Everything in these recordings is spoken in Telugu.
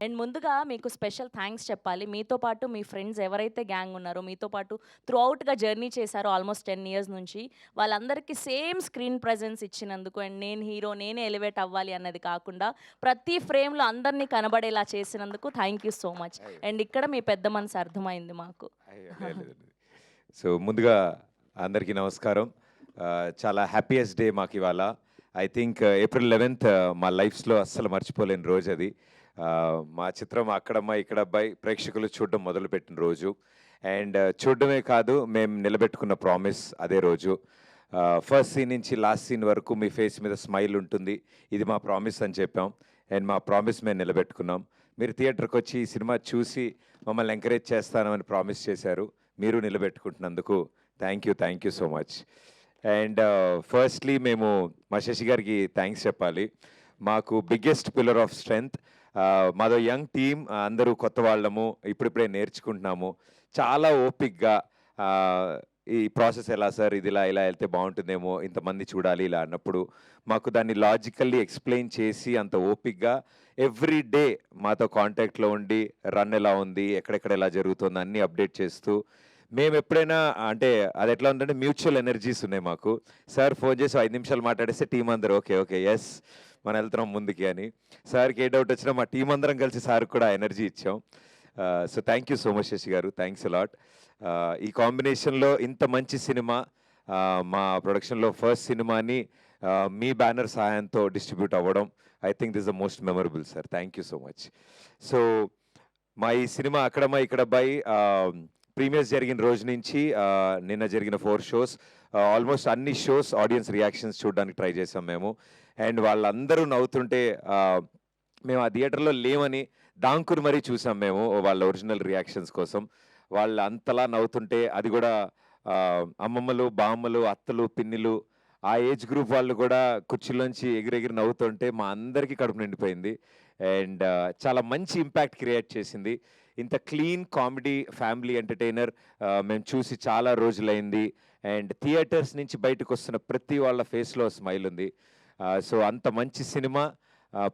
అండ్ ముందుగా మీకు స్పెషల్ థ్యాంక్స్ చెప్పాలి. మీతో పాటు మీ ఫ్రెండ్స్ ఎవరైతే గ్యాంగ్ ఉన్నారో, మీతో పాటు త్రూ ఔట్‌గా జర్నీ చేశారో ఆల్మోస్ట్ 10 ఇయర్స్ నుంచి, వాళ్ళందరికీ సేమ్ స్క్రీన్ ప్రెజెన్స్ ఇచ్చినందుకు అండ్ నేను హీరో, నేనే ఎలివేట్ అవ్వాలి అన్నది కాకుండా, ప్రతి ఫ్రేమ్‌లో అందరిని కనబడేలా చేసినందుకు థ్యాంక్ యూ సో మచ్. అయ్యో! అండ్ ఇక్కడ మీ పెద్ద మనసు అర్థమైంది మాకు. అయ్యో! లేదండి. సో, ముందుగా అందరికీ నమస్కారం. చాలా హ్యాపీయెస్ట్ డే మాకివాళ. ఐ థింక్ ఏప్రిల్ 11థ్ మా లైఫ్స్‌లో అస్సలు మర్చిపోలేని రోజది. మా చిత్రం 'అక్కడమ్మాయి ఇక్కడబ్బాయి' ప్రేక్షకులు చూడడం మొదలుపెట్టిన రోజు. అండ్ చూడడమే కాదు, మేము నిలబెట్టుకున్న ప్రామిస్ అదే రోజు. ఫస్ట్ సీన్ నుంచి లాస్ట్ సీన్ వరకు మీ ఫేస్ మీద స్మైల్ ఉంటుంది. ఇది మా ప్రామిస్ అని చెప్పాం. అండ్ మా ప్రామిస్ మేము నిలబెట్టుకున్నాం. మీరు థియేటర్‌కొచ్చి ఈ సినిమా చూసి మమ్మల్ని ఎంకరేజ్ చేస్తానని ప్రామిస్ చేశారు. మీరు నిలబెట్టుకుంటున్నందుకు thank you so much. And firstly మేము మా శశి గారికి థ్యాంక్స్ చెప్పాలి. మాకు బిగ్గెస్ట్ పిల్లర్ ఆఫ్ స్ట్రెంగ్త్. మాదో యంగ్ టీమ్, అందరూ కొత్త వాళ్ళము, ఇప్పుడిప్పుడే నేర్చుకుంటున్నాము. చాలా ఓపికగా ఈ ప్రాసెస్ ఎలా సార్, ఇది ఇలా ఇలా వెళ్తే బాగుంటుందేమో, ఇంతమంది చూడాలి ఇలా అన్నప్పుడు మాకు దాన్ని లాజికల్లీ ఎక్స్ప్లెయిన్ చేసి అంత ఓపికగా ఎవ్రీ డే మాతో కాంటాక్ట్లో ఉండి రన్ ఎలా ఉంది, ఎక్కడెక్కడ ఎలా జరుగుతుంది అన్నీ అప్డేట్ చేస్తూ, మేము ఎప్పుడైనా అంటే అది ఎట్లా ఉందంటే మ్యూచువల్ ఎనర్జీస్ ఉన్నాయి మాకు. సార్ ఫోన్ చేసి 5 నిమిషాలు మాట్లాడేస్తే టీం అందరూ ఓకే ఓకే ఎస్ మనం వెళ్తున్నాం ముందుకి అని. సార్కి ఏ డౌట్ వచ్చినా మా టీం అందరం కలిసి సార్కి కూడా ఎనర్జీ ఇచ్చాం. So thank you so much Shashi garu, thanks allot. ఈ కాంబినేషన్లో ఇంత మంచి సినిమా, మా ప్రొడక్షన్లో ఫస్ట్ సినిమాని మీ బ్యానర్ సహాయంతో డిస్ట్రిబ్యూట్ అవ్వడం, I think this the most memorable sir. Thank you so much. So మా ఈ సినిమా 'అక్కడమ్మాయి ఇక్కడబ్బాయి' ప్రీమియర్స్ జరిగిన రోజు నుంచి నిన్న జరిగిన 4 షోస్, ఆల్మోస్ట్ అన్ని షోస్ ఆడియన్స్ రియాక్షన్స్ చూడడానికి ట్రై చేసాం మేము. అండ్ వాళ్ళందరూ నవ్వుతుంటే మేము ఆ థియేటర్లో లేమని దాంకుని మరీ చూసాం మేము వాళ్ళ ఒరిజినల్ రియాక్షన్స్ కోసం. వాళ్ళు అంతలా నవ్వుతుంటే, అది కూడా అమ్మమ్మలు, బామ్మలు, అత్తలు, పిన్నిలు, ఆ ఏజ్ గ్రూప్ వాళ్ళు కూడా కుర్చీలోంచి ఎగిరెగిరి నవ్వుతుంటే మా అందరికీ కడుపు నిండిపోయింది. అండ్ చాలా మంచి ఇంపాక్ట్ క్రియేట్ చేసింది. ఇంత క్లీన్ కామెడీ ఫ్యామిలీ ఎంటర్టైనర్ మేము చూసి చాలా రోజులైంది. అండ్ థియేటర్స్ నుంచి బయటకు వస్తున్న ప్రతి వాళ్ళ ఫేస్లో స్మైల్ ఉంది. సో అంత మంచి సినిమా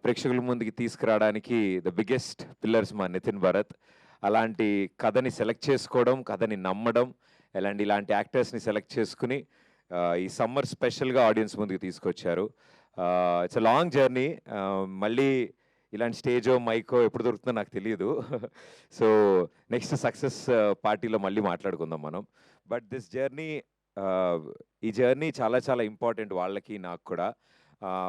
ప్రేక్షకుల ముందుకి తీసుకురావడానికి ద బిగ్గెస్ట్ పిల్లర్స్ మా నితిన్ భరత్. అలాంటి కథని సెలెక్ట్ చేసుకోవడం, కథని నమ్మడం, ఇలాంటి యాక్టర్స్ని సెలెక్ట్ చేసుకుని ఈ సమ్మర్ స్పెషల్గా ఆడియన్స్ ముందుకు తీసుకొచ్చారు. It's a long journey. మళ్ళీ ఇలాంటి స్టేజో మైకో ఎప్పుడు దొరుకుతుందో నాకు తెలియదు. సో నెక్స్ట్ సక్సెస్ పార్టీలో మళ్ళీ మాట్లాడుకుందాం మనం. బట్ దిస్ జర్నీ, ఈ జర్నీ చాలా చాలా ఇంపార్టెంట్ వాళ్ళకి, నాకు కూడా.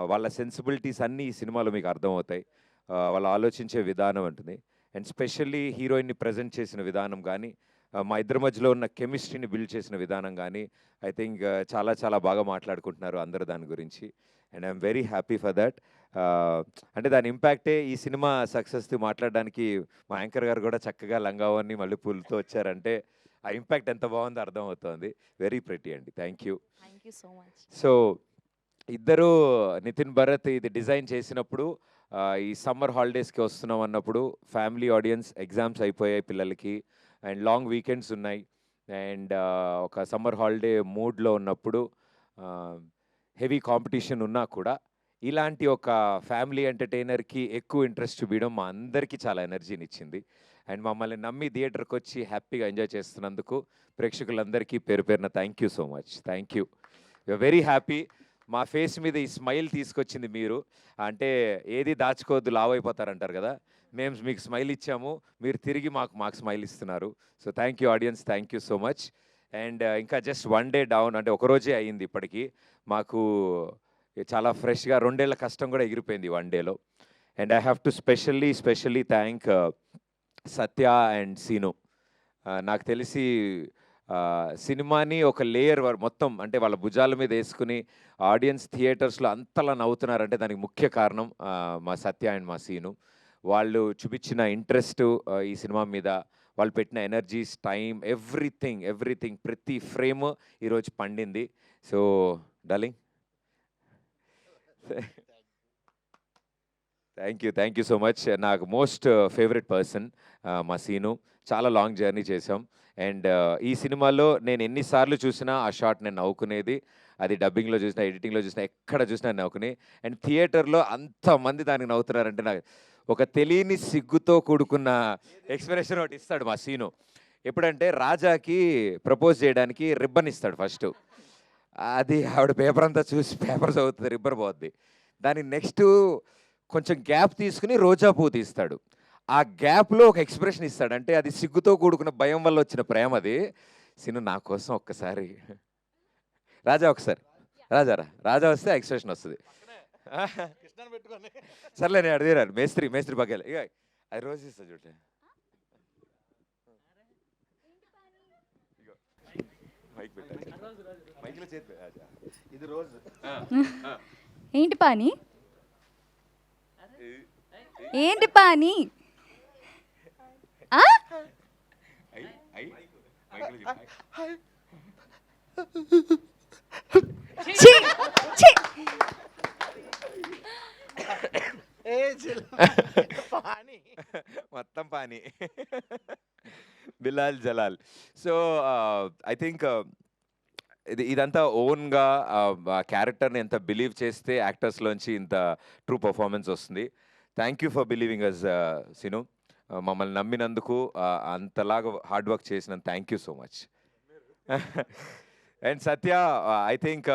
వాళ్ళ సెన్సిబిలిటీస్ అన్నీ ఈ సినిమాలో మీకు అర్థమవుతాయి. వాళ్ళు ఆలోచించే విధానం ఉంటుంది. అండ్ స్పెషల్లీ హీరోయిన్ని ప్రజెంట్ చేసిన విధానం కానీ, మా ఇద్దరి మధ్యలో ఉన్న కెమిస్ట్రీని బిల్డ్ చేసిన విధానం కానీ, ఐ థింక్ చాలా చాలా బాగా మాట్లాడుకుంటున్నారు అందరూ దాని గురించి. And I'm very happy for that. అంటే దాని ఇంపాక్టే ఈ సినిమా సక్సెస్ది మాట్లాడడానికి మా యాంకర్ గారు కూడా చక్కగా లంగావన్నీ మల్లెపూలతో వచ్చారంటే ఆ ఇంపాక్ట్ ఎంత బాగుందో అర్థమవుతోంది. వెరీ ప్రెటీ అండి. Thank you. Thank you so much. So ఇద్దరు నితిన్ భరత్ ఇది డిజైన్ చేసినప్పుడు ఈ సమ్మర్ హాలిడేస్కి వస్తున్నాం అన్నప్పుడు ఫ్యామిలీ ఆడియన్స్, ఎగ్జామ్స్ అయిపోయాయి పిల్లలకి అండ్ లాంగ్ వీకెండ్స్ ఉన్నాయి. అండ్ ఒక సమ్మర్ హాలిడే మూడ్లో ఉన్నప్పుడు హెవీ కాంపిటీషన్ ఉన్నా కూడా ఇలాంటి ఒక ఫ్యామిలీ ఎంటర్టైనర్కి ఎక్కువ ఇంట్రెస్ట్ చూపించడం మా అందరికీ చాలా ఎనర్జీని ఇచ్చింది. అండ్ మమ్మల్ని నమ్మి థియేటర్కి వచ్చి హ్యాపీగా ఎంజాయ్ చేస్తున్నందుకు ప్రేక్షకులందరికీ పేరు పేరున thank you so much. Thank you. You're very happy. మా ఫేస్ మీద ఈ స్మైల్ తీసుకొచ్చింది మీరు. అంటే ఏది దాచుకోవద్దు, లావ్ అయిపోతారంటారు కదా. మేము మీకు స్మైల్ ఇచ్చాము, మీరు తిరిగి మాకు స్మైల్ ఇస్తున్నారు. So thank you audience, thank you so much. And ఇంకా జస్ట్ 1 డే డౌన్, అంటే ఒకరోజే అయ్యింది ఇప్పటికీ. మాకు చాలా ఫ్రెష్గా 2 ఏళ్ల కష్టం కూడా ఎగిరిపోయింది 1 డేలో. And I have to specially thank Satya and Seenu. నాకు తెలిసి సినిమాని ఒక లేయర్ మొత్తం అంటే వాళ్ళ భుజాల మీద వేసుకుని ఆడియన్స్ థియేటర్స్లో అంతలా నవ్వుతున్నారంటే దానికి ముఖ్య కారణం మా సత్య అండ్ మా సీను. వాళ్ళు చూపించిన ఇంట్రెస్ట్ ఈ సినిమా మీద, వాళ్ళు పెట్టిన ఎనర్జీస్, టైం, ఎవ్రీథింగ్ ప్రతి ఫ్రేమ్ ఈరోజు పండింది. So darling, thank you so much. నాకు మోస్ట్ ఫేవరెట్ పర్సన్ మా సీను. చాలా లాంగ్ జర్నీ చేసాం. అండ్ ఈ సినిమాలో నేను ఎన్నిసార్లు చూసినా ఆ షాట్ నేను నవ్వుకునేది. అది డబ్బింగ్లో చూసినా, ఎడిటింగ్లో చూసినా, ఎక్కడ చూసినా నవ్వుకుని. అండ్ థియేటర్లో అంతమంది దానికి నవ్వుతున్నారంటే నాకు ఒక తెలియని సిగ్గుతో కూడుకున్న ఎక్స్ప్రెషన్ ఒకటి ఇస్తాడు మా సీను. ఎప్పుడంటే రాజాకి ప్రపోజ్ చేయడానికి రిబ్బన్ ఇస్తాడు ఫస్ట్. అది ఆవిడ పేపర్ అంతా చూసి పేపర్ చదువుతుంది, రిబ్బన్ పోద్ది. దాని నెక్స్ట్ కొంచెం గ్యాప్ తీసుకుని రోజా పువ్వు తీస్తాడు. ఆ గ్యాప్లో ఒక ఎక్స్ప్రెషన్ ఇస్తాడు. అంటే అది సిగ్గుతో కూడుకున్న భయం వల్ల వచ్చిన ప్రేమ అది. సీను నా కోసం ఒక్కసారి రాజా ఒకసారి రాజారా రాజా వస్తే ఎక్స్ప్రెషన్ వస్తుంది. సర్లే నేను అడిగారు మేస్త్రి పక్కలే ఇక అది రోజు ఇస్తా చూడ. మైక్ పెట్టాలి, మైక్లో చేతి ఇది రోజు. ఏంటి పాని, ఏంటి పాని? మొత్తం పానీ Bilal Jalal. So I think ఇదంతా ఓన్గా క్యారెక్టర్ని ఎంత బిలీవ్ చేస్తే యాక్టర్స్లోంచి ఇంత ట్రూ పర్ఫార్మెన్స్ వస్తుంది. Thank you for believing us Seenu. మమ్మల్ని నమ్మినందుకు, అంతలాగా హార్డ్ వర్క్ చేసినందుకు thank you so much. And Satya I think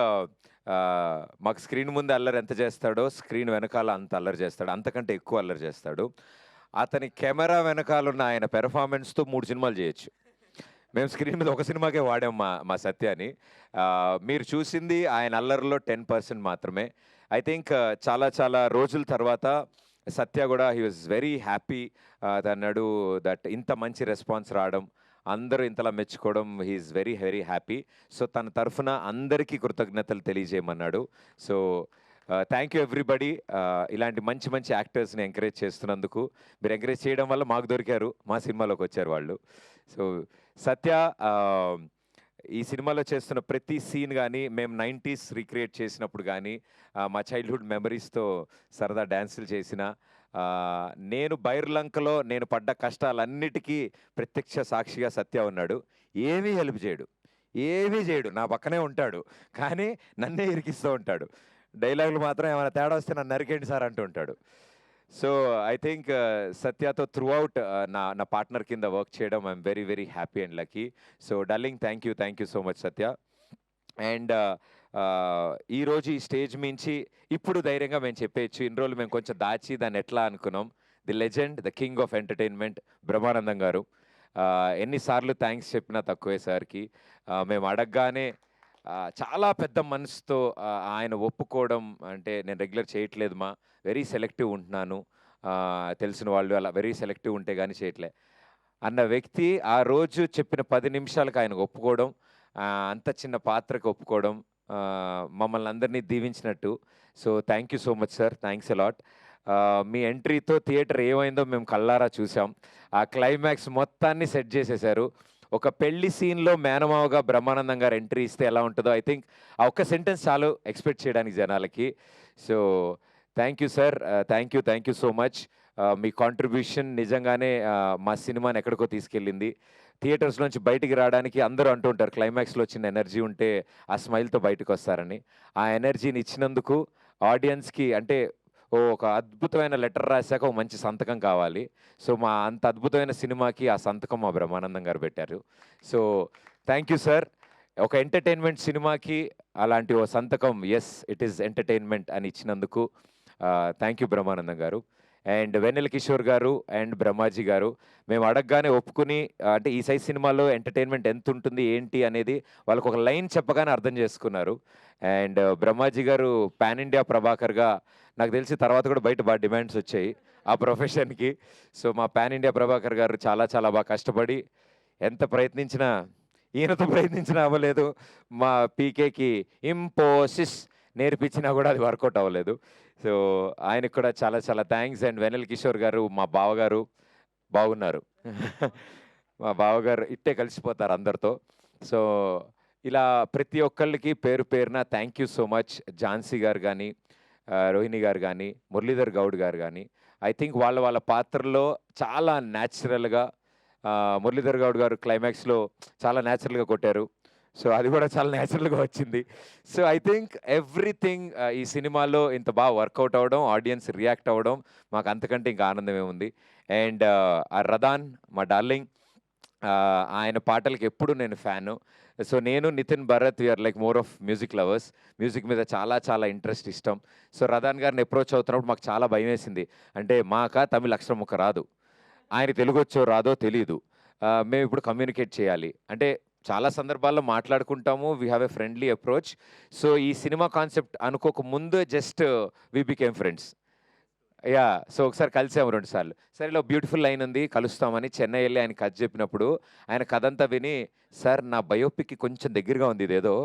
మాకు స్క్రీన్ ముందు అల్లరి ఎంత చేస్తాడో స్క్రీన్ వెనకాల అంత అల్లరి చేస్తాడు, అంతకంటే ఎక్కువ అల్లరి చేస్తాడు. అతని కెమెరా వెనకాలన్న ఆయన పెర్ఫార్మెన్స్తో 3 సినిమాలు చేయొచ్చు. మేము స్క్రీన్ మీద ఒక సినిమాకే వాడాం మా సత్యాని. మీరు చూసింది ఆయన అల్లరిలో 10% మాత్రమే. ఐ థింక్ చాలా రోజుల తర్వాత సత్య కూడా హీ వాజ్ వెరీ హ్యాపీ. అన్నాడు దట్ ఇంత మంచి రెస్పాన్స్ రావడం, అందరూ ఇంతలా మెచ్చుకోవడం, హీఈస్ వెరీ హ్యాపీ. సో తన తరఫున అందరికీ కృతజ్ఞతలు తెలియజేయమన్నాడు. So thank you everybody. ఇలాంటి మంచి యాక్టర్స్ని ఎంకరేజ్ చేస్తున్నందుకు. మీరు ఎంకరేజ్ చేయడం వల్ల మాకు దొరికారు, మా సినిమాలోకి వచ్చారు వాళ్ళు. సో సత్య ఈ సినిమాలో చేస్తున్న ప్రతి సీన్ కానీ, మేము 90s రీక్రియేట్ చేసినప్పుడు కానీ, మా చైల్డ్హుడ్ మెమరీస్తో సరదా డ్యాన్సులు చేసిన, నేను బైర్లంకలో నేను పడ్డ కష్టాలన్నిటికీ ప్రత్యక్ష సాక్షిగా సత్య ఉన్నాడు. ఏమీ హెల్ప్ చేయడు, నా పక్కనే ఉంటాడు, కానీ నన్నే ఇరికిస్తూ ఉంటాడు. డైలాగులు మాత్రం ఏమైనా తేడా వస్తే నన్ను నరికేండి సార్ అంటూ ఉంటాడు. సో ఐ థింక్ సత్యతో త్రూ అవుట్ నా పార్ట్నర్ కింద వర్క్ చేయడం I'm very happy and lucky. So darling thank you so much Satya. And ఈరోజు ఈ స్టేజ్ మించి ఇప్పుడు ధైర్యంగా మేము చెప్పేయచ్చు, ఇన్ని రోజులు మేము కొంచెం దాచి దాన్ని ఎట్లా అనుకున్నాం. The legend, the king of entertainment Brahmanandam గారు. ఎన్నిసార్లు థ్యాంక్స్ చెప్పినా తక్కువే సార్కి. మేము అడగగానే చాలా పెద్ద మనసుతో ఆయన ఒప్పుకోవడం, అంటే నేను రెగ్యులర్ చేయట్లేదు మా, వెరీ సెలెక్టివ్ ఉంటున్నాను, తెలిసిన వాళ్ళు అలా వెరీ సెలెక్టివ్ ఉంటే కానీ చేయట్లే అన్న వ్యక్తి ఆ రోజు చెప్పిన 10 నిమిషాలకు ఆయన ఒప్పుకోవడం, అంత చిన్న పాత్రకు ఒప్పుకోవడం మమ్మల్ని అందరినీ దీవించినట్టు. So thank you so much sir, thanks a lot. మీ ఎంట్రీతో థియేటర్ ఏమైందో మేము కళ్ళారా చూసాం. ఆ క్లైమాక్స్ మొత్తాన్ని సెట్ చేసేశారు. ఒక పెళ్లి సీన్లో మేనమావగా బ్రహ్మానందం గారు ఎంట్రీ ఇస్తే ఎలా ఉంటుందో ఐ థింక్ ఆ ఒక్క సెంటెన్స్ చాలు ఎక్స్పెక్ట్ చేయడానికి జనాలకి. So thank you sir, thank you so much. Me contribution నిజంగానే మా సినిమాని ఎక్కడికో తీసుకెళ్ళింది. థియేటర్స్ నుంచి బయటికి రావడానికి అందరూ అంటూ ఉంటారు క్లైమాక్స్లో వచ్చిన ఎనర్జీ ఉంటే ఆ స్మైల్తో బయటకు వస్తారని. ఆ ఎనర్జీని ఇచ్చినందుకు ఆడియన్స్కి, అంటే ఒక అద్భుతమైన లెటర్ రాశాక ఒక మంచి సంతకం కావాలి. సో మా అంత అద్భుతమైన సినిమాకి ఆ సంతకం మా బ్రహ్మానందం గారు పెట్టారు. So thank you sir. ఒక ఎంటర్టైన్మెంట్ సినిమాకి అలాంటి ఓ సంతకం, ఎస్ ఇట్ ఈస్ ఎంటర్టైన్మెంట్ అని ఇచ్చినందుకు థ్యాంక్ యూ బ్రహ్మానందం గారు. అండ్ వెన్నెల కిషోర్ గారు అండ్ బ్రహ్మాజీ గారు మేము అడగగానే ఒప్పుకుని, అంటే ఈ సైజ్ సినిమాలో ఎంటర్టైన్మెంట్ ఎంత ఉంటుంది ఏంటి అనేది వాళ్ళకు ఒక లైన్ చెప్పగానే అర్థం చేసుకున్నారు. అండ్ బ్రహ్మాజీ గారు పాన్ ఇండియా ప్రభాకర్గా నాకు తెలిసి తర్వాత కూడా బయట బాగా డిమాండ్స్ వచ్చాయి ఆ ప్రొఫెషన్కి. సో మా పాన్ ఇండియా ప్రభాకర్ గారు చాలా బాగా కష్టపడి ఎంత ప్రయత్నించినా, ఈయనతో ప్రయత్నించినా అవ్వలేదు. మా పీకేకి ఇంపోసిస్ నేర్పించినా కూడా అది వర్కౌట్ అవ్వలేదు. సో ఆయనకు కూడా చాలా థ్యాంక్స్. అండ్ వెనల్ కిషోర్ గారు మా బావగారు బాగున్నారు. మా బావగారు ఇట్టే కలిసిపోతారు అందరితో. సో ఇలా ప్రతి ఒక్కళ్ళకి పేరు పేరున thank you so much. Jhansi గారు కానీ, రోహిణి గారు కానీ, మురళీధర్ గౌడ్ గారు కానీ, ఐ థింక్ వాళ్ళ పాత్రలో చాలా న్యాచురల్గా, మురళీధర్ గౌడ్ గారు క్లైమాక్స్లో చాలా న్యాచురల్గా కొట్టారు. సో అది కూడా చాలా న్యాచురల్గా వచ్చింది. సో ఐ థింక్ ఎవ్రీథింగ్ ఈ సినిమాలో ఇంత బాగా వర్కౌట్ అవ్వడం, ఆడియన్స్ రియాక్ట్ అవ్వడం మాకు అంతకంటే ఇంకా ఆనందమే ఉంది. అండ్ ఆ రదాన్ మా డార్లింగ్, ఆయన పాటలకి ఎప్పుడు నేను ఫ్యాను. సో నేను Nitin Bharat we're like more of music lovers. Music మీద చాలా చాలా ఇంట్రెస్ట్, ఇష్టం. సో రదాన్ గారిని అప్రోచ్ అవుతున్నప్పుడు మాకు చాలా భయం వేసింది. అంటే మాక తమిళ అక్షరం ముక్క రాదు, ఆయన తెలుగు వచ్చో రాదో తెలీదు. మేము ఇప్పుడు కమ్యూనికేట్ చేయాలి అంటే చాలా సందర్భాల్లో మాట్లాడుకుంటాము, we have a friendly approach. So ఈ సినిమా కాన్సెప్ట్ అనుకోక ముందు just we became friends. Yeah, so ఒకసారి కలిసాము 2 సార్లు. సరే ఇలా బ్యూటిఫుల్ లైన్ ఉంది కలుస్తామని చెన్నై వెళ్ళి ఆయన కథ చెప్పినప్పుడు ఆయన కథ అంతా విని, సార్ నా బయోపిక్కి కొంచెం దగ్గరగా ఉంది ఇదేదో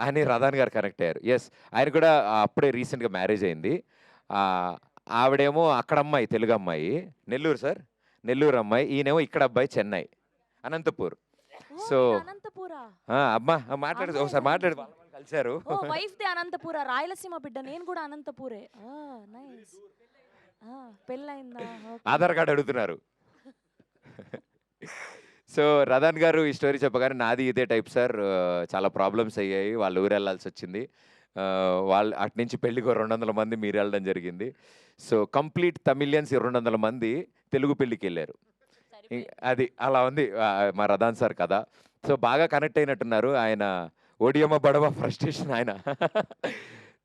అని రదాన్ గారు కనెక్ట్ అయ్యారు. ఎస్, ఆయన కూడా అప్పుడే రీసెంట్గా మ్యారేజ్ అయింది. ఆ, ఆవిడేమో అక్కడ అమ్మాయి, తెలుగు అమ్మాయి, నెల్లూరు సార్, నెల్లూరు అమ్మాయి. ఈయనేమో ఇక్కడ అబ్బాయి, చెన్నై, అనంతపూర్. సో అనంతపురా. అమ్మా మాట్లాడు, ఒకసారి మాట్లాడు. వాళ్ళు కలిశారు. ఓ వైఫ్ ది అనంతపుర, రాయలసీమ బిడ్డ. నేను కూడా అనంతపురే. నైస్. పెళ్ళైందా? ఆధార్ కార్డు అడుగుతున్నారు. సో రదాన్ గారు ఈ స్టోరీ చెప్పగానే నాది ఇదే టైప్ సార్, చాలా ప్రాబ్లమ్స్ అయ్యాయి, వాళ్ళు ఊరు వెళ్ళాల్సి వచ్చింది. వాళ్ళు అటు నుంచి పెళ్ళికి 200 మంది మీరు వెళ్ళడం జరిగింది. సో కంప్లీట్ తమిళియన్స్ 200 మంది తెలుగు పెళ్ళికి వెళ్ళారు. అది అలా ఉంది మా రదాన్ సార్ కథ. సో బాగా కనెక్ట్ అయినట్టున్నారు ఆయన. ఓడియమ్మ బడవ ఫ్రస్ట్రేషన్ ఆయన.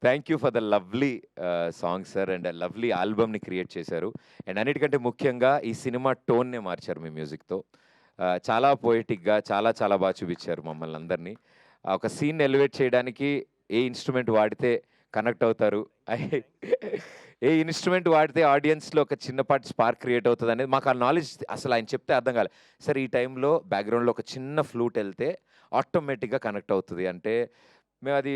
Thank you for the lovely song sir, and lovely ఆల్బమ్ని క్రియేట్ చేశారు. అండ్ అన్నిటికంటే ముఖ్యంగా ఈ సినిమా టోన్నే మార్చారు మీ మ్యూజిక్తో. చాలా పోయిటిక్గా చాలా చాలా బాగా చూపించారు మమ్మల్ని అందరినీ. ఒక సీన్ ఎలివేట్ చేయడానికి ఏ ఇన్స్ట్రుమెంట్ వాడితే కనెక్ట్ అవుతారు, ఏ ఇన్స్ట్రుమెంట్ వాడితే ఆడియన్స్లో ఒక చిన్నపాటి స్పార్క్ క్రియేట్ అవుతుంది అనేది మాకు ఆ నాలెడ్జ్ అసలు ఆయన చెప్తే అర్థం కాలేదు. సరే ఈ టైంలో బ్యాక్గ్రౌండ్లో ఒక చిన్న ఫ్లూట్ వెళ్తే ఆటోమేటిక్గా కనెక్ట్ అవుతుంది అంటే మేము అది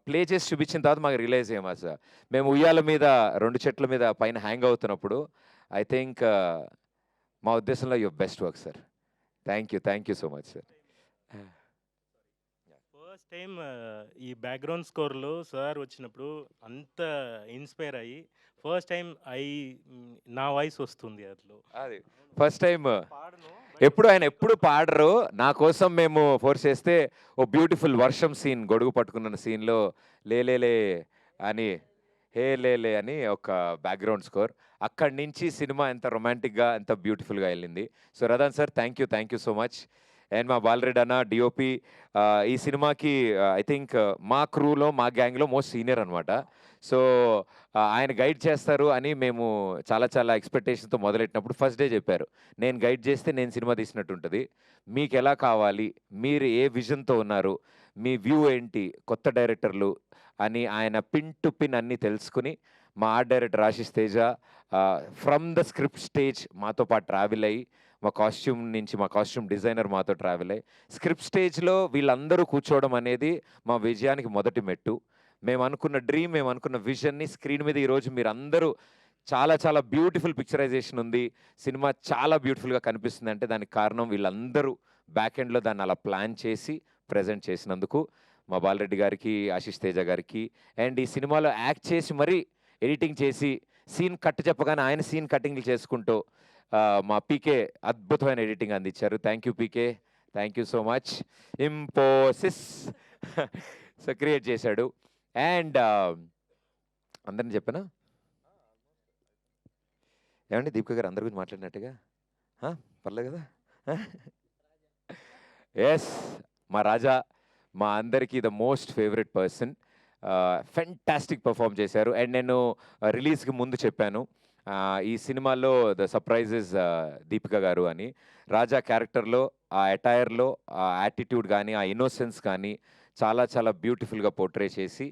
ప్లే చేసి చూపించిన తర్వాత మాకు రియలైజ్ అయ్యాము సార్. మేము ఉయ్యాల మీద 2 చెట్ల మీద పైన హ్యాంగ్ అవుతున్నప్పుడు ఐ థింక్ మా ఉద్దేశంలో your best work sir. Thank you so much sir. First time ఈ బ్యాక్గ్రౌండ్ స్కోర్లో సార్ వచ్చినప్పుడు అంత ఇన్స్పైర్ అయ్యి ఫస్ట్ టైం నా వాయిస్ వస్తుంది అందులో. అది ఫస్ట్ టైం. ఆయన ఎప్పుడు పాడరు, నా కోసం మేము ఫోర్స్ చేస్తే ఓ బ్యూటిఫుల్ వర్షం సీన్, గొడుగు పట్టుకున్న సీన్లో లేలే అని, హే లేలే అని ఒక బ్యాక్గ్రౌండ్ స్కోర్. అక్కడి నుంచి సినిమా ఎంత రొమాంటిక్గా ఎంత బ్యూటిఫుల్గా వెళ్ళింది. So Radhan sir thank you so much. And మా బాలరెడ్డి అన్న డిఓపి ఈ సినిమాకి ఐ థింక్ మా క్రూలో మా గ్యాంగ్లో మోస్ట్ సీనియర్ అనమాట. సో ఆయన గైడ్ చేస్తారు అని మేము చాలా చాలా ఎక్స్పెక్టేషన్తో మొదలెట్టినప్పుడు ఫస్ట్ డే చెప్పారు, నేను గైడ్ చేస్తే నేను సినిమా తీసినట్టు ఉంటుంది, మీకు ఎలా కావాలి, మీరు ఏ విజన్తో ఉన్నారు, మీ వ్యూ ఏంటి, కొత్త డైరెక్టర్లు అని ఆయన పిన్ టు పిన్ అన్నీ తెలుసుకుని మా art director Ashish Teja from the script stage మాతో పాటు ట్రావెల్ అయ్యి, మా కాస్ట్యూమ్ డిజైనర్ మాతో ట్రావెల్ అయ్యి స్క్రిప్ట్ స్టేజ్లో వీళ్ళందరూ కూర్చోవడం అనేది మా విజయానికి మొదటి మెట్టు. మేము అనుకున్న డ్రీమ్, మేము అనుకున్న విజన్ని స్క్రీన్ మీద ఈరోజు మీరు అందరూ చాలా చాలా బ్యూటిఫుల్ పిక్చరైజేషన్ ఉంది, సినిమా చాలా బ్యూటిఫుల్గా కనిపిస్తుంది అంటే దానికి కారణం వీళ్ళందరూ బ్యాక్ ఎండ్లో దాన్ని అలా ప్లాన్ చేసి ప్రజెంట్ చేసినందుకు మా బాలరెడ్డి గారికి, ఆశిష్ తేజ గారికి. అండ్ ఈ సినిమాలో యాక్ట్ చేసి మరీ ఎడిటింగ్ చేసి సీన్ కట్ చెప్పగానే ఆయన సీన్ కటింగ్లు చేసుకుంటూ మా పీకే అద్భుతమైన ఎడిటింగ్ అందించారు. Thank you PK, thank you so much. ఇంపోసిస్ so create చేశాడు. అండ్ అందరిని చెప్పనా ఏమండి, దీపిక గారు అందరి గురించి మాట్లాడినట్టుగా పర్లేదు కదా? ఎస్, మా రాజా మా అందరికీ the most favourite person, fantastic perform చేశారు. అండ్ నేను రిలీజ్కి ముందు చెప్పాను ఈ సినిమాలో ద సర్ప్రైజెస్ దీపిక గారు అని. రాజా క్యారెక్టర్లో ఆ అటైర్లో ఆ యాటిట్యూడ్ కానీ ఆ ఇన్నోసెన్స్ కానీ చాలా చాలా బ్యూటిఫుల్గా పోర్ట్రే చేసి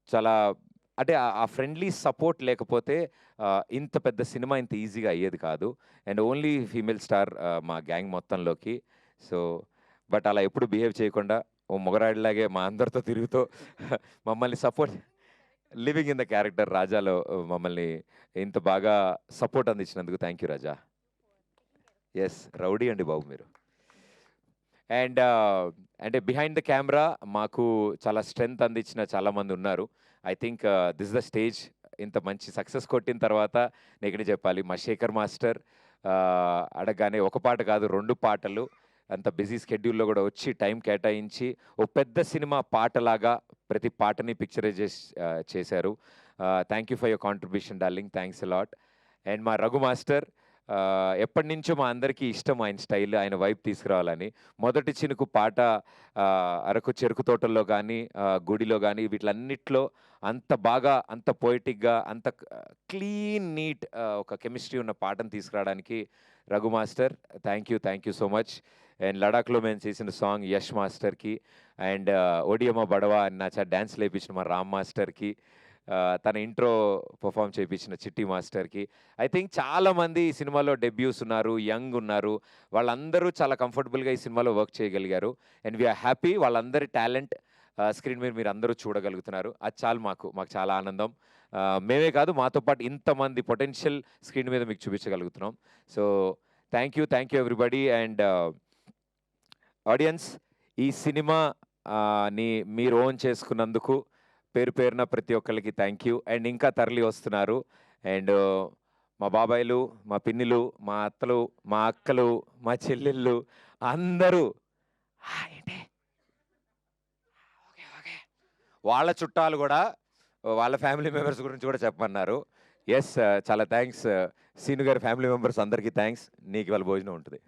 చాలా అంటే ఆ ఫ్రెండ్లీ సపోర్ట్ లేకపోతే ఇంత పెద్ద సినిమా ఇంత ఈజీగా అయ్యేది కాదు. అండ్ ఓన్లీ ఫీమేల్ స్టార్ మా గ్యాంగ్ మొత్తంలోకి. సో బట్ అలా ఎప్పుడు బిహేవ్ చేయకుండా ఓ మొగరాడిలాగే మా అందరితో తిరుగుతూ మమ్మల్ని support, living in the character రాజాలో మమ్మల్ని ఇంత బాగా సపోర్ట్ అందించినందుకు thank you Raja. Yes, rowdy అండి బాబు మీరు. అండ్ అంటే బిహైండ్ ద కెమెరా మాకు చాలా స్ట్రెంగ్త్ అందించిన చాలామంది ఉన్నారు. I think this the stage. ఇంత మంచి సక్సెస్ కొట్టిన తర్వాత నేను చెప్పాలి, మా శేఖర్ మాస్టర్ అడగగానే ఒక పాట కాదు 2 పాటలు అంత బిజీ స్కెడ్యూల్లో కూడా వచ్చి టైం కేటాయించి ఓ పెద్ద సినిమా పాటలాగా ప్రతి పాటని పిక్చరైజ్ చేశారు. Thank you for your contribution darling, thanks a lot. And మా రఘు మాస్టర్ ఎప్పటి నుంచో మా అందరికీ ఇష్టం ఆయన స్టైల్, ఆయన వైపు తీసుకురావాలని. మొదటి చినుకు పాట అరకు చెరుకు తోటల్లో కానీ గుడిలో కానీ వీటిలన్నిట్లో అంత బాగా, అంత పోయిటిక్గా, అంత క్లీన్ నీట్ ఒక కెమిస్ట్రీ ఉన్న పాటను తీసుకురావడానికి Raghu master thank you so much. And లడాఖ్లో మేము చేసిన సాంగ్ యష్ మాస్టర్కి, అండ్ ఓడియమ్మ బడవా అని నా డ్యాన్స్ లేపించిన మా రామ్ మాస్టర్కి, తన ఇంట్రో పర్ఫామ్ చేయించిన చిట్టి మాస్టర్కి. ఐ థింక్ చాలామంది ఈ సినిమాలో డెబ్యూస్ ఉన్నారు, యంగ్ ఉన్నారు, వాళ్ళందరూ చాలా కంఫర్టబుల్గా ఈ సినిమాలో వర్క్ చేయగలిగారు. అండ్ వీఆర్ హ్యాపీ వాళ్ళందరి టాలెంట్ స్క్రీన్ మీద మీరు అందరూ చూడగలుగుతున్నారు. అది చాలు మాకు చాలా ఆనందం. మేమే కాదు, మాతో పాటు ఇంతమంది పొటెన్షియల్ స్క్రీన్ మీద మీకు చూపించగలుగుతున్నాం. So thank you everybody. And audience, ఈ సినిమా ని మీరు ఓన్ చేసుకున్నందుకు పేరున ప్రతి ఒక్కరికి థ్యాంక్ యూ. అండ్ ఇంకా తరలి వస్తున్నారు. అండ్ మా బాబాయిలు, మా పిన్నిలు, మా అత్తలు, మా అక్కలు, మా చెల్లెళ్ళు అందరూ ఏంటి వాళ్ళ చుట్టాలు కూడా వాళ్ళ ఫ్యామిలీ మెంబర్స్ గురించి కూడా చెప్పమన్నారు. ఎస్, చాలా థ్యాంక్స్ సీను గారి ఫ్యామిలీ మెంబర్స్ అందరికీ థ్యాంక్స్. నీకు వాళ్ళ భోజనం ఉంటుంది.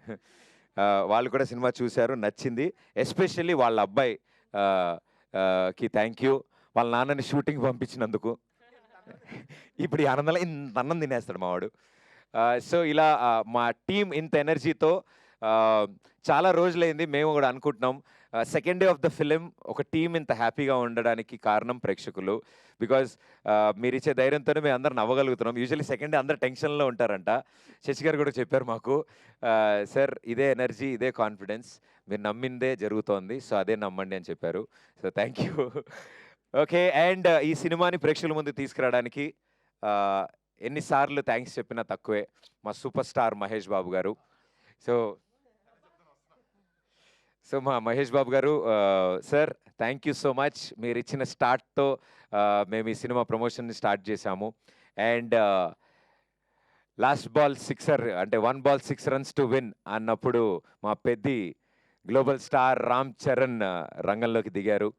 వాళ్ళు కూడా సినిమా చూశారు, నచ్చింది. ఎస్పెషల్లీ వాళ్ళ అబ్బాయి కి థ్యాంక్ యూ, వాళ్ళ నాన్నని షూటింగ్ పంపించినందుకు. ఇప్పుడు ఈ ఆనందంలో ఇంత అన్నం తినేస్తాడు మావాడు. సో ఇలా మా టీం ఇంత ఎనర్జీతో చాలా రోజులైంది. మేము కూడా అనుకుంటున్నాం second day of the film ఒక టీం ఇంత హ్యాపీగా ఉండడానికి కారణం ప్రేక్షకులు. బికాజ్ మీరు ఇచ్చే ధైర్యంతోనే మేము అందరం నవ్వగలుగుతున్నాం. యూజువల్లీ సెకండ్ డే అందరు టెన్షన్లో ఉంటారంట. శశి గారు కూడా చెప్పారు మాకు, సార్ ఇదే ఎనర్జీ, ఇదే కాన్ఫిడెన్స్, మీరు నమ్మిందే జరుగుతోంది, సో అదే నమ్మండి అని చెప్పారు. So thank you. Okay, and ఈ సినిమాని ప్రేక్షకుల ముందు తీసుకురావడానికి ఎన్నిసార్లు థ్యాంక్స్ చెప్పినా తక్కువే. మా సూపర్ స్టార్ మహేష్ బాబు గారు. సో మా మహేష్ బాబు గారు, sir thank you so much. మీరు ఇచ్చిన స్టార్ట్తో మేము ఈ సినిమా ప్రమోషన్ని స్టార్ట్ చేశాము. అండ్ లాస్ట్ బాల్ సిక్సర్ అంటే 1 ball 6 runs టు విన్ అన్నప్పుడు మా పెద్ది గ్లోబల్ స్టార్ రామ్ చరణ్ రంగంలోకి దిగారు.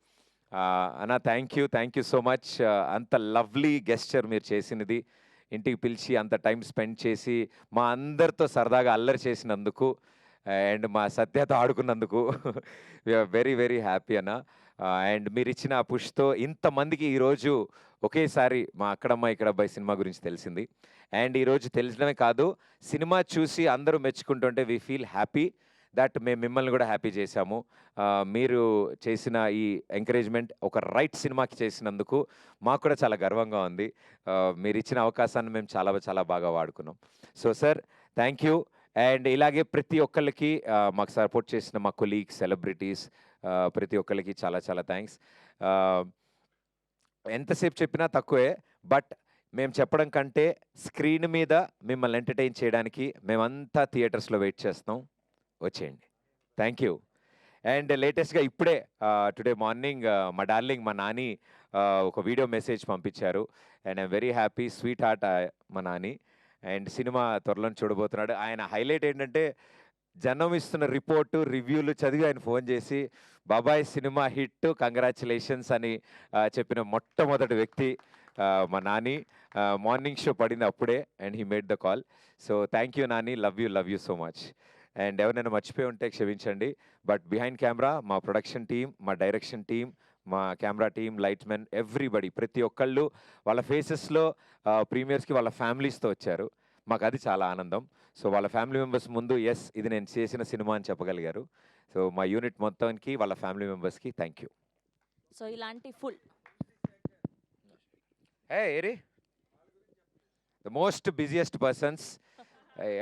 అన్న థ్యాంక్ యూ సో మచ్. అంత లవ్లీ గెస్చర్ మీరు చేసినది, ఇంటికి పిలిచి అంత టైం స్పెండ్ చేసి మా అందరితో సరదాగా అల్లరి చేసినందుకు అండ్ మా సత్యతో ఆడుకున్నందుకు వీఆర్ వెరీ హ్యాపీ అన్న. అండ్ మీరు ఇచ్చిన ఆ పుష్తో ఇంతమందికి ఈరోజు ఒకేసారి మా అక్కడమ్మ ఇక్కడ అబ్బాయి సినిమా గురించి తెలిసింది. అండ్ ఈరోజు తెలిసడమే కాదు, సినిమా చూసి అందరూ మెచ్చుకుంటుంటే వీ ఫీల్ హ్యాపీ దట్ మేము మిమ్మల్ని కూడా హ్యాపీ చేశాము. మీరు చేసిన ఈ ఎంకరేజ్మెంట్ ఒక రైట్ సినిమాకి చేసినందుకు మాకు కూడా చాలా గర్వంగా ఉంది. మీరు ఇచ్చిన అవకాశాన్ని మేము చాలా బాగా వాడుకున్నాం. So sir thank you. And ఇలాగే ప్రతి ఒక్కళ్ళకి మాకు సపోర్ట్ చేసిన మా కొలీగ్స్, సెలబ్రిటీస్, ప్రతి ఒక్కళ్ళకి చాలా థ్యాంక్స్. ఎంతసేపు చెప్పినా తక్కువే, బట్ మేము చెప్పడం కంటే స్క్రీన్ మీద మిమ్మల్ని ఎంటర్టైన్ చేయడానికి మేమంతా థియేటర్స్లో వెయిట్ చేస్తాం, వచ్చేయండి. Thank you. అండ్ లేటెస్ట్గా ఇప్పుడే టుడే మార్నింగ్ మా డార్లింగ్ మా నాని ఒక వీడియో మెసేజ్ పంపించారు. And I'm very happy, sweet heart మా నాని. అండ్ సినిమా త్వరలో చూడబోతున్నాడు. ఆయన హైలైట్ ఏంటంటే జనం ఇస్తున్న రిపోర్టు, రివ్యూలు చదివి ఆయన ఫోన్ చేసి బాబాయ్ సినిమా హిట్, కంగ్రాచులేషన్స్ అని చెప్పిన మొట్టమొదటి వ్యక్తి మా నాని. మార్నింగ్ షో పడింది అప్పుడే and he made the call. So thank you Nani, love you so much. And ఎవరైనా మర్చిపోయి ఉంటే క్షమించండి. బట్ బిహైండ్ కెమెరా మా ప్రొడక్షన్ టీం, మా డైరెక్షన్ టీం, మా camera team, light men, everybody, ప్రతి ఒక్కళ్ళు వాళ్ళ ఫేసెస్లో ప్రీమియర్స్కి వాళ్ళ ఫ్యామిలీస్తో వచ్చారు. మాకు అది చాలా ఆనందం. సో వాళ్ళ ఫ్యామిలీ మెంబర్స్ ముందు ఎస్ ఇది నేను చేసిన సినిమా అని చెప్పగలిగారు. సో మా యూనిట్ మొత్తానికి వాళ్ళ ఫ్యామిలీ మెంబర్స్కి థ్యాంక్ యూ. సో ఇలాంటి full eri the most busiest persons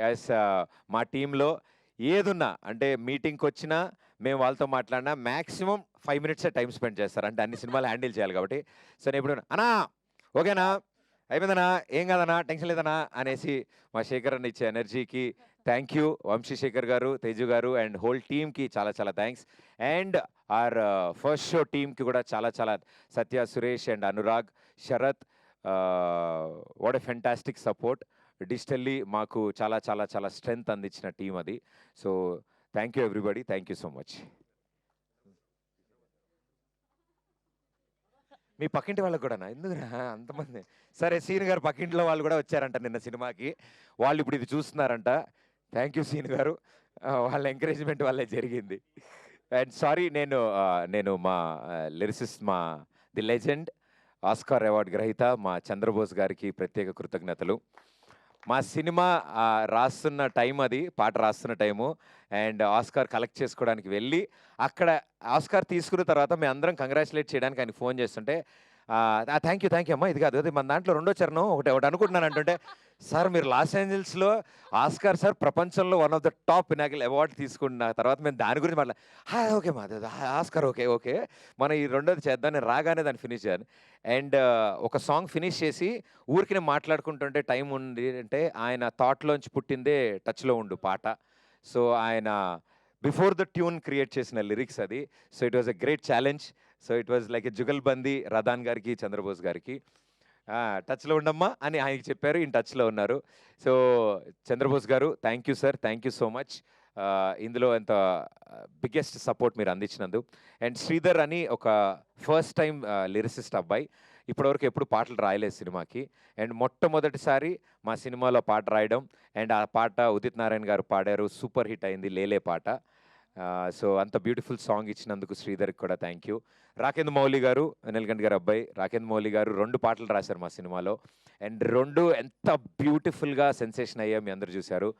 as మా టీంలో ఏదున్నా అంటే మీటింగ్కి వచ్చినా మేము వాళ్ళతో మాట్లాడినా మ్యాక్సిమం 5 minutes టైం స్పెండ్ చేస్తారు. అంటే అన్ని సినిమాలు హ్యాండిల్ చేయాలి కాబట్టి. సో నేను ఇప్పుడు అన్నా ఓకేనా, అయిపోయిందనా, ఏం కాదన్నా, టెన్షన్ లేదనా అనేసి మా శేఖర్ అన్న ఇచ్చే ఎనర్జీకి థ్యాంక్ యూ. వంశీశేఖర్ గారు, తేజు గారు అండ్ హోల్ టీమ్కి చాలా thanks. And our first show టీమ్కి కూడా చాలా Satya, Suresh and Anurag, Sarath, what a fantastic support. Digitally మాకు చాలా స్ట్రెంగ్త్ అందించిన టీం అది. So thank you everybody, thank you so much. మీ పక్కింటి వాళ్ళకి కూడానా? ఎందుకురా అంతమంది? సరే, సీన్ గారు పక్కింట్లో వాళ్ళు కూడా వచ్చారంట నిన్న సినిమాకి. వాళ్ళు ఇప్పుడు ఇది చూస్తున్నారంట. థ్యాంక్ యూ సీన్ గారు, వాళ్ళ ఎంకరేజ్మెంట్ వల్లే జరిగింది. అండ్ సారీ, నేను మా లిరిసిస్ట్, మా ది లెజెండ్ ఆస్కార్ అవార్డు గ్రహీత మా చంద్రబోస్ గారికి ప్రత్యేక కృతజ్ఞతలు. మా సినిమా రాస్తున్న టైం, అది పాట రాస్తున్న టైము, అండ్ ఆస్కార్ కలెక్ట్ చేసుకోవడానికి వెళ్ళి అక్కడ ఆస్కార్ తీసుకున్న తర్వాత మేము అందరం కంగ్రాచులేట్ చేయడానికి ఆయన ఫోన్ చేస్తుంటే, థ్యాంక్ యూ అమ్మా, ఇది కాదు అది మన దాంట్లో రెండో చరణం ఒకటి అనుకుంటున్నాను అంటుంటే, సార్ మీరు లాస్ ఏంజల్స్లో ఆస్కార్ సార్ ప్రపంచంలో one of the top Pinnacle award తీసుకున్న తర్వాత మేము దాని గురించి ఓకే మా ఆస్కార్ ఓకే మనం ఈ రెండోది చేద్దాం. నేను రాగానే దాన్ని ఫినిష్ చేయాలి. అండ్ ఒక సాంగ్ ఫినిష్ చేసి ఊరికి నేను మాట్లాడుకుంటుంటే టైం ఉంది అంటే, ఆయన థాట్లోంచి పుట్టిందే టచ్లో ఉండు పాట. సో ఆయన బిఫోర్ ద ట్యూన్ క్రియేట్ చేసిన లిరిక్స్ అది. So it was a great challenge. So it was like a jugalbandi Radhan గారికి, చంద్రబోస్ గారికి. టచ్లో ఉండమ్మా అని ఆయనకి చెప్పారు, ఈయన టచ్లో ఉన్నారు. సో చంద్రబోస్ గారు, thank you sir, thank you so much. ఇందులో ఎంత బిగ్గెస్ట్ సపోర్ట్ మీరు అందించినందు. అండ్ శ్రీధర్ అని ఒక ఫస్ట్ టైం లిరిసిస్ట్ అబ్బాయి, ఇప్పటివరకు ఎప్పుడు పాటలు రాయలేదు సినిమాకి. అండ్ మొట్టమొదటిసారి మా సినిమాలో పాట రాయడం, అండ్ ఆ పాట ఉదిత్ నారాయణ గారు పాడారు, సూపర్ హిట్ అయింది లేలే పాట. సో అంత బ్యూటిఫుల్ సాంగ్ ఇచ్చినందుకు శ్రీధర్కి కూడా థ్యాంక్ యూ. రాకేంద్ర మౌలి గారు, నీలకంఠ గారు అబ్బాయి రాకేంద్ర మౌలి గారు 2 పాటలు రాశారు మా సినిమాలో. అండ్ 2 ఎంత బ్యూటిఫుల్గా సెన్సేషన్ అయ్యా, మీ అందరు చూశారు.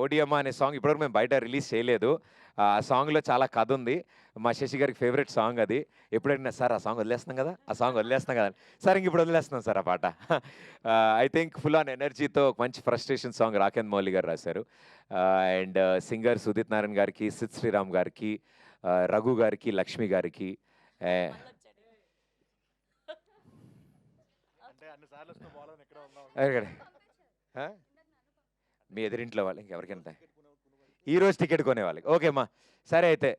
ఓడియమ్మ అనే సాంగ్ ఇప్పటివరకు మేము బయట రిలీజ్ చేయలేదు. ఆ సాంగ్లో చాలా కథ ఉంది. మా శశి గారికి ఫేవరెట్ సాంగ్ అది. ఎప్పుడైనా సార్ ఆ సాంగ్ వదిలేస్తున్నాం కదా, ఆ సాంగ్ వదిలేస్తున్నాం కదా, సార్ ఇంక ఇప్పుడు వదిలేస్తున్నాం సార్ ఆ పాట. ఐ థింక్ ఫుల్ ఆన్ ఎనర్జీతో ఒక మంచి ఫ్రస్ట్రేషన్ సాంగ్ రాకేంద్ర మౌలి గారు రాశారు. అండ్ సింగర్స్ ఉదిత్ నారాయణ గారికి, సిద్ శ్రీరామ్ గారికి, రఘు గారికి, లక్ష్మి గారికి. మీ ఎదురింట్లో వాళ్ళు ఇంకెవరికైనా ఈరోజు టికెట్ కొనే వాళ్ళకి ఓకేమ్మా. సరే అయితే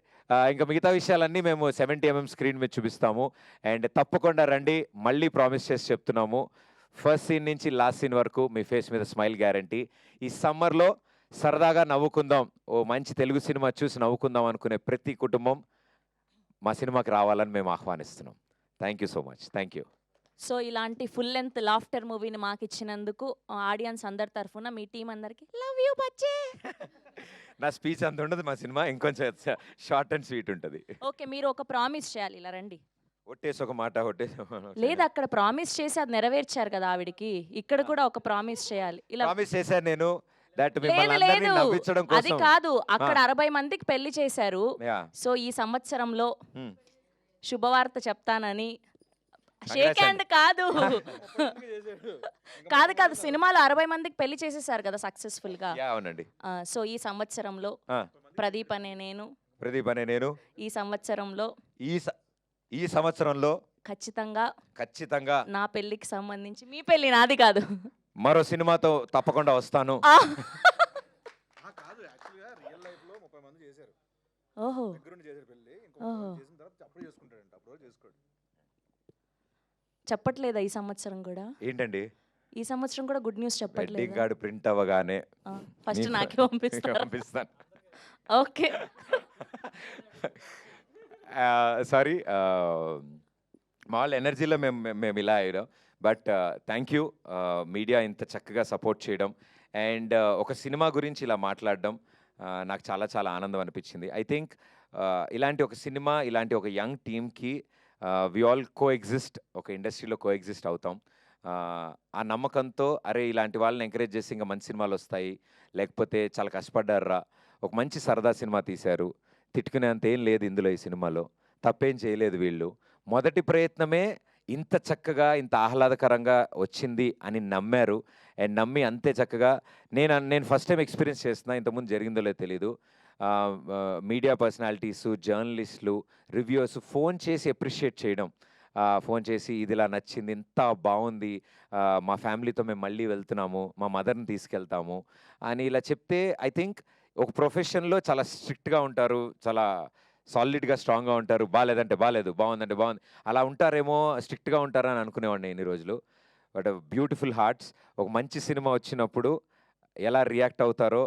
ఇంకా మిగతా విషయాలన్నీ మేము 70mm స్క్రీన్ మీద చూపిస్తాము. అండ్ తప్పకుండా రండి, మళ్ళీ ప్రామిస్ చేసి చెప్తున్నాము. ఫస్ట్ సీన్ నుంచి లాస్ట్ సీన్ వరకు మీ ఫేస్ మీద స్మైల్ గ్యారంటీ. ఈ సమ్మర్లో సరదాగా నవ్వుకుందాం, ఓ మంచి తెలుగు సినిమా చూసి నవ్వుకుందాం అనుకునే ప్రతి కుటుంబం మా సినిమాకి రావాలని మేము ఆహ్వానిస్తున్నాం. Thank you so much, thank you. So ఇలాంటి ఫుల్ లెంత్ లాఫ్టర్ మూవీని మాకు ఇచ్చినందుకు ఆడియన్స్ అందరి తరఫున మీ టీం అందరికి లవ్ యూ బచ్చే. నా స్పీచ్ అంత ఉండదు మా సినిమా, ఇంకొంచెం షార్ట్ అండ్ స్వీట్ ఉంటుంది. ఓకే, మీరు ఒక ప్రామిస్ చేయాలి, ఇలా రండి. ఒట్టేసి ఒక మాట, ఒట్టేసి లేదు, అక్కడ ప్రామిస్ చేసి అది నెరవేర్చారు కదా ఆవిడికి, ఇక్కడ కూడా ఒక ప్రామిస్ చేయాలి. ఇలా ప్రామిస్ చేశాను నేను, దట్ లేదు లేదు నవ్వించడం అది కోసం. కాదు, అక్కడ 60 మందికి పెళ్లి చేశారు. Yeah. సో ఈ సంవత్సరంలో Hmm. శుభవార్త చెప్తానని. షేక్ Congrats హ్యాండ్ కాదు కాదు కాదు, సినిమాలో 60 మందికి పెళ్లి చేసేసారు కదా సక్సెస్ఫుల్ గా. Yeah, అవునండి. సో ఈ సంవత్సరంలో ప్రదీప్ అనే నేను, ప్రదీప్ అనే నేను ఈ సంవత్సరంలో ఈ సంవత్సరంలో ఖచ్చితంగా నా పెళ్లికి సంబంధించి, మీ పెళ్లి నాది కాదు, మరో సినిమాతో తప్పకుండా వస్తాను. ఓహో ఓహో, చెప్పట్లేదా ఈ సంవత్సరం కూడా? ఏంటండి ఈ సంవత్సరం కూడా గుడ్ న్యూస్ వెడ్డింగ్ చెప్పట్లేదు. కార్డు ప్రింట్ అవ్వగానే ఫస్ట్ నాకే పంపిస్తాను. ఓకే, సారీ, మా వాళ్ళ ఎనర్జీలో మేము ఇలా అయ్యాం. బట్ థ్యాంక్ యూ మీడియా ఇంత చక్కగా సపోర్ట్ చేయడం, అండ్ ఒక సినిమా గురించి ఇలా మాట్లాడడం నాకు చాలా చాలా ఆనందం అనిపించింది. ఐ థింక్ ఇలాంటి ఒక సినిమా, ఇలాంటి ఒక యంగ్ టీమ్కి వి ఆల్ కో ఎగ్జిస్ట్, ఒక ఇండస్ట్రీలో కో ఎగ్జిస్ట్ అవుతాం. ఆ నమ్మకంతో అరే ఇలాంటి వాళ్ళని ఎంకరేజ్ చేసి ఇంకా మంచి సినిమాలు వస్తాయి, లేకపోతే చాలా కష్టపడ్డారా, ఒక మంచి సరదా సినిమా తీశారు, తిట్టుకునేంత ఏం లేదు ఇందులో, ఈ సినిమాలో తప్పేం చేయలేదు వీళ్ళు, మొదటి ప్రయత్నమే ఇంత చక్కగా ఇంత ఆహ్లాదకరంగా వచ్చింది అని నమ్మారు. అండ్ నమ్మి అంతే చక్కగా నేను ఫస్ట్ టైం ఎక్స్పీరియన్స్ చేస్తున్నా, ఇంతకుముందు జరిగిందో లేదో తెలీదు. మీడియా పర్సనాలిటీసు, జర్నలిస్టులు, రివ్యూస్ ఫోన్ చేసి అప్రిషియేట్ చేయడం, ఫోన్ చేసి ఇది ఇలా నచ్చింది, ఇంత బాగుంది, మా ఫ్యామిలీతో మేము మళ్ళీ వెళ్తున్నాము, మా మదర్ని తీసుకెళ్తాము అని ఇలా చెప్తే, ఐ థింక్ ఒక ప్రొఫెషన్లో చాలా స్ట్రిక్ట్గా ఉంటారు, చాలా సాలిడ్గా స్ట్రాంగ్గా ఉంటారు, బాగాలేదంటే బాగాలేదు, బాగుందంటే బాగుంది, అలా ఉంటారేమో, స్ట్రిక్ట్గా ఉంటారా అని అనుకునేవాడిని ఇన్ని రోజులు. But beautiful hearts. ఒక మంచి సినిమా వచ్చినప్పుడు ఎలా రియాక్ట్ అవుతారో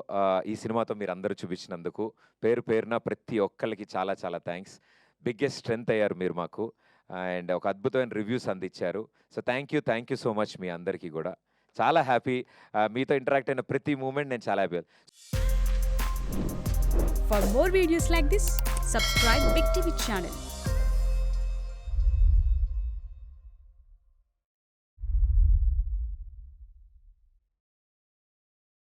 ఈ సినిమాతో మీరు అందరూ చూపించినందుకు పేరు పేరున ప్రతి ఒక్కరికి చాలా చాలా థ్యాంక్స్. బిగ్గెస్ట్ స్ట్రెంగ్త్ అయ్యారు మీరు మాకు, అండ్ ఒక అద్భుతమైన రివ్యూస్ అందించారు. So thank you so much మీ అందరికీ కూడా. చాలా హ్యాపీ, మీతో ఇంటరాక్ట్ అయిన ప్రతి మూమెంట్ నేను చాలా happy. For more videos like this, subscribe Big TV channel.